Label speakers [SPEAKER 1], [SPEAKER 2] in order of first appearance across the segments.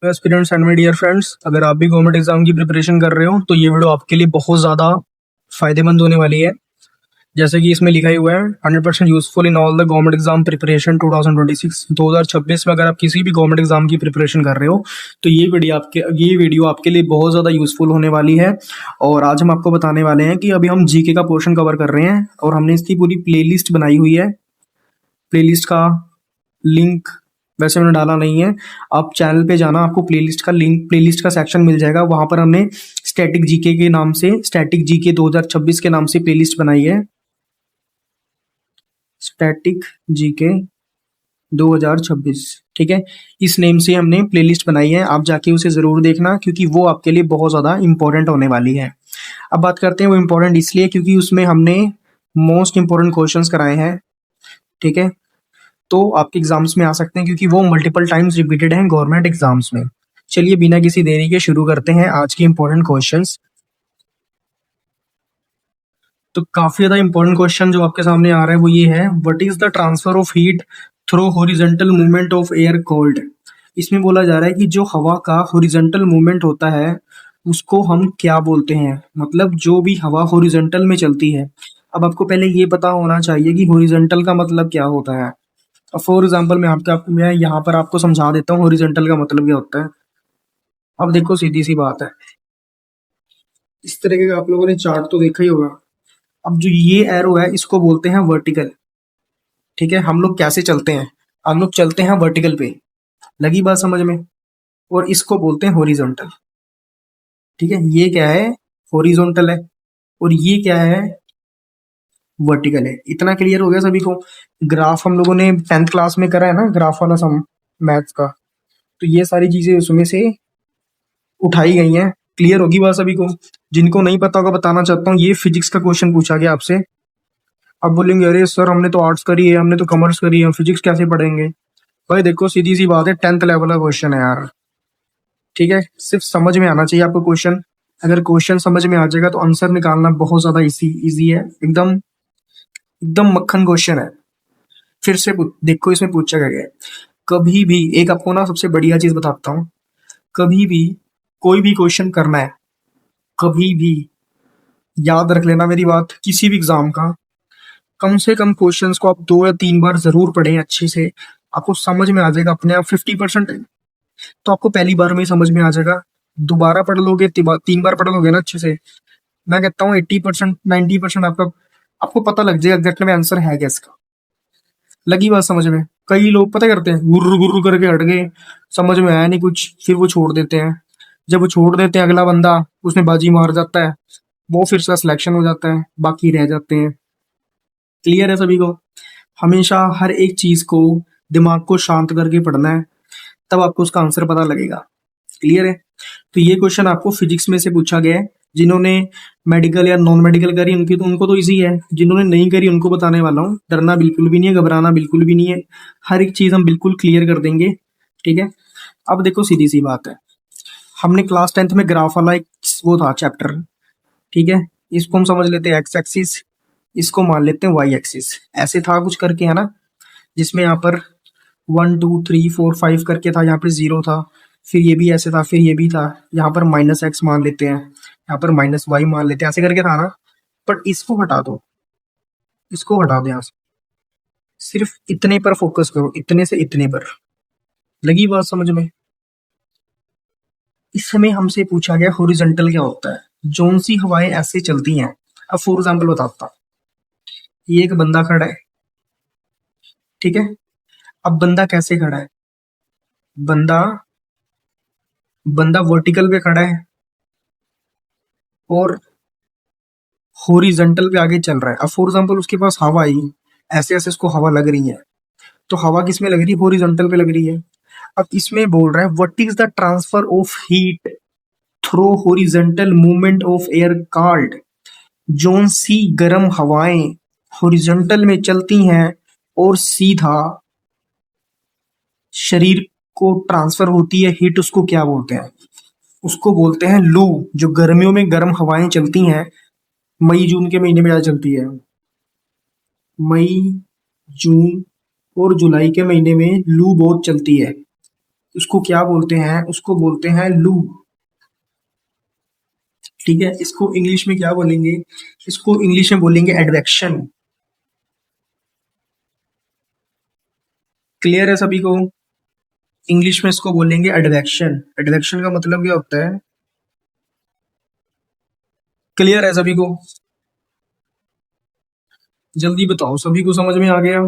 [SPEAKER 1] Aspirants and my dear friends, अगर आप भी गवर्नमेंट एग्जाम की प्रिपरेशन कर रहे हो तो ये वीडियो आपके लिए बहुत ज़्यादा फायदेमंद होने वाली है। जैसे कि इसमें लिखा ही हुआ है 100% useful in all the government exam preparation 2026 में। अगर आप किसी भी गवर्नमेंट एग्जाम की प्रिपरेशन कर रहे हो तो ये वीडियो आपके लिए बहुत ज़्यादा यूजफुल होने वाली है। और आज हम आपको बताने वाले हैं कि अभी हम जीके का पोर्शन कवर कर रहे हैं और हमने इसकी पूरी प्लेलिस्ट बनाई हुई है। प्लेलिस्ट का लिंक वैसे मैंने डाला नहीं है, आप चैनल पे जाना, आपको प्लेलिस्ट का लिंक, प्लेलिस्ट का सेक्शन मिल जाएगा। वहां पर हमने स्टैटिक जीके के नाम से, स्टैटिक जीके 2026 के नाम से प्लेलिस्ट बनाई है। स्टैटिक जीके 2026, ठीक है, इस नेम से हमने प्लेलिस्ट बनाई है। आप जाके उसे जरूर देखना क्योंकि वो आपके लिए बहुत ज्यादा इंपॉर्टेंट होने वाली है। अब बात करते हैं वो इंपॉर्टेंट इसलिए क्योंकि उसमें हमने मोस्ट इंपॉर्टेंट क्वेश्चंस कराए हैं, ठीक है, तो आपके एग्जाम्स में आ सकते हैं क्योंकि वो मल्टीपल टाइम्स रिपीटेड हैं गवर्नमेंट एग्जाम्स में। चलिए बिना किसी देरी के शुरू करते हैं आज के इंपॉर्टेंट क्वेश्चंस। तो काफी ज्यादा इंपॉर्टेंट क्वेश्चन जो आपके सामने आ रहा है वो ये है, what is the transfer of heat through horizontal movement of air cold. इसमें बोला जा रहा है कि जो हवा का हॉरिजॉन्टल मूवमेंट होता है उसको हम क्या बोलते हैं, मतलब जो भी हवा हॉरिजॉन्टल में चलती है। अब आपको पहले ये पता होना चाहिए कि हॉरिजॉन्टल का मतलब क्या होता है। फॉर एग्जाम्पल मैं यहाँ पर आपको समझा देता हूँ हॉरिजॉन्टल का मतलब क्या होता है। अब देखो सीधी सी बात है, इस तरीके का आप लोगों ने चार्ट तो देखा ही होगा। अब जो ये एरो है इसको बोलते हैं वर्टिकल, ठीक है। हम लोग कैसे चलते हैं, हम लोग चलते हैं वर्टिकल पे, लगी बात समझ में। और इसको बोलते हैं हॉरिजॉन्टल, ठीक है। ये क्या है, हॉरिजॉन्टल है, और ये क्या है, वर्टिकल है। इतना क्लियर हो गया सभी को। ग्राफ हम लोगों ने 10th क्लास में करा है ना, ग्राफ वाला सम मैथ्स का, तो ये सारी चीजें उसमें से उठाई गई हैं। क्लियर होगी बात सभी को। जिनको नहीं पता होगा बताना चाहता हूँ, ये फिजिक्स का क्वेश्चन पूछा गया आपसे। अब बोलेंगे अरे सर हमने तो आर्ट्स करी है, हमने तो कॉमर्स करी है, हम फिजिक्स कैसे पढ़ेंगे। भाई देखो सीधी सी बात है, 10th लेवल का क्वेश्चन है यार, ठीक है। सिर्फ समझ में आना चाहिए आपको क्वेश्चन। अगर क्वेश्चन समझ में आ जाएगा तो आंसर निकालना बहुत ज्यादा इजी है, एकदम एकदम मक्खन क्वेश्चन है। फिर से देखो इसमें पूछा गया है, कभी भी एक आपको ना सबसे बढ़िया चीज बताता हूँ, कभी भी कोई भी क्वेश्चन करना है, कभी भी याद रख लेना मेरी बात, किसी भी एग्जाम का कम से कम क्वेश्चंस को आप 2 या 3 बार जरूर पढ़ें अच्छे से। आपको समझ में आ जाएगा अपने आप। 50% तो आपको पहली बार में ही समझ में आ जाएगा। दोबारा पढ़ लोगे, 3 बार पढ़ लोगे ना अच्छे से, मैं कहता हूँ 80% 90% आपका आपको पता लग जाएगा एग्जैक्ट में आंसर है क्या इसका। लगी बात समझ में। कई लोग पता करते हैं गुर्र गुर्र करके हट गए, समझ में आया नहीं कुछ, फिर वो छोड़ देते हैं। जब वो छोड़ देते हैं अगला बंदा उसमें बाजी मार जाता है, वो फिर से सिलेक्शन हो जाता है, बाकी रह जाते हैं। क्लियर है सभी को। हमेशा हर एक चीज को दिमाग को शांत करके पढ़ना है, तब आपको उसका आंसर पता लगेगा। क्लियर है। तो ये क्वेश्चन आपको फिजिक्स में से पूछा गया है। जिन्होंने मेडिकल या नॉन मेडिकल करी उनकी तो उनको तो इजी है, जिन्होंने नहीं करी उनको बताने वाला हूँ। डरना बिल्कुल भी नहीं है, घबराना बिल्कुल भी नहीं है, हर एक चीज हम बिल्कुल क्लियर कर देंगे, ठीक है। अब देखो सीधी सी बात है, हमने क्लास 10th में ग्राफ वाला एक वो था चैप्टर, ठीक है। इसको हम समझ लेते हैं एक्स एक्सिस, इसको मान लेते हैं वाई एक्सिस। ऐसे था कुछ करके, है ना, जिसमें यहाँ पर 1 2 3 4 5 करके था, यहाँ पर 0 था, फिर ये भी ऐसे था, फिर ये भी था, यहाँ पर -x मान लेते हैं, यहाँ पर -y मान लेते हैं, ऐसे करके था ना। बट इसको हटा दो, इसको हटा दो यहाँ से, सिर्फ इतने पर फोकस करो, इतने से इतने पर। लगी बात समझ में। इस समय हमसे पूछा गया हॉरिजॉन्टल क्या होता है, जौन सी हवाएं ऐसे चलती हैं। अब फॉर एग्जाम्पल बताता हूँ, ये एक बंदा खड़ा है, ठीक है। अब बंदा कैसे खड़ा है, बंदा बंदा वर्टिकल पे खड़ा है और हॉरिजॉन्टल पे आगे चल रहा है। अब फॉर एग्जाम्पल उसके पास हवा आई, ऐसे ऐसे उसको हवा लग रही है, तो हवा किस में लग रही है, हॉरिजॉन्टल पे लग रही है। अब इसमें बोल रहा है what is the transfer of heat through horizontal movement of air called. जोन सी गर्म हवाएं हॉरिजॉन्टल में चलती हैं और सीधा शरीर को ट्रांसफर होती है हीट, उसको क्या बोलते हैं, उसको बोलते हैं लू। जो गर्मियों में गर्म हवाएं चलती हैं, मई जून के महीने में ज्यादा चलती है, मई जून और जुलाई के महीने में लू बहुत चलती है, उसको क्या बोलते हैं? उसको बोलते हैं लू। ठीक है, इसको इंग्लिश में क्या बोलेंगे? इसको इंग्लिश में बोलेंगे एडवेक्शन। क्लियर है सभी को? इंग्लिश में इसको बोलेंगे एडवेक्शन। एडवेक्शन का मतलब क्या होता है? क्लियर है सभी को? जल्दी बताओ, सभी को समझ में आ गया?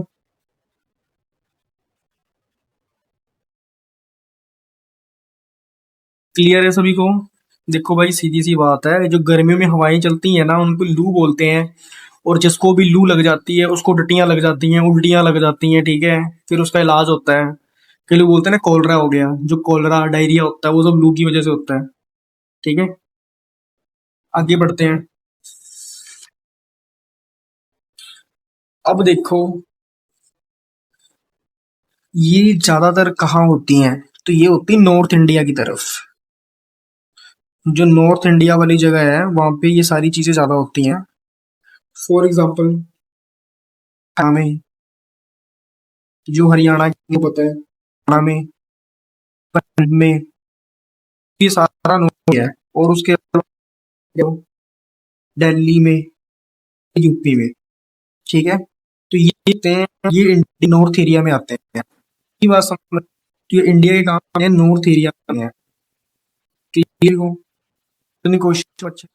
[SPEAKER 1] क्लियर है सभी को? देखो भाई, सीधी सी बात है, जो गर्मियों में हवाएं चलती हैं ना, उनको लू बोलते हैं। और जिसको भी लू लग जाती है उसको टट्टियां लग जाती हैं, उल्टियां लग जाती हैं, ठीक है। फिर उसका इलाज होता है। कई लोग बोलते हैं ना कॉलरा हो गया, जो कॉलरा डायरिया होता है वो सब लू की वजह से होता है। ठीक है, आगे बढ़ते हैं। अब देखो, ये ज्यादातर कहाँ होती हैं? तो ये होती है नॉर्थ इंडिया की तरफ। जो नॉर्थ इंडिया वाली जगह है वहां पे ये सारी चीजें ज्यादा होती हैं। फॉर एग्जाम्पल, में जो हरियाणा को पता है, हरियाणा में, पंजाब में, ये सारा नॉर्थ है। और उसके अलावा दिल्ली में, यूपी में। ठीक है, तो ये होते हैं, ये नॉर्थ एरिया में आते हैं। ये बात समझ, तो ये इंडिया के काम है, नॉर्थ एरिया में है। क्लियर हो? क्वेश्चन अच्छा।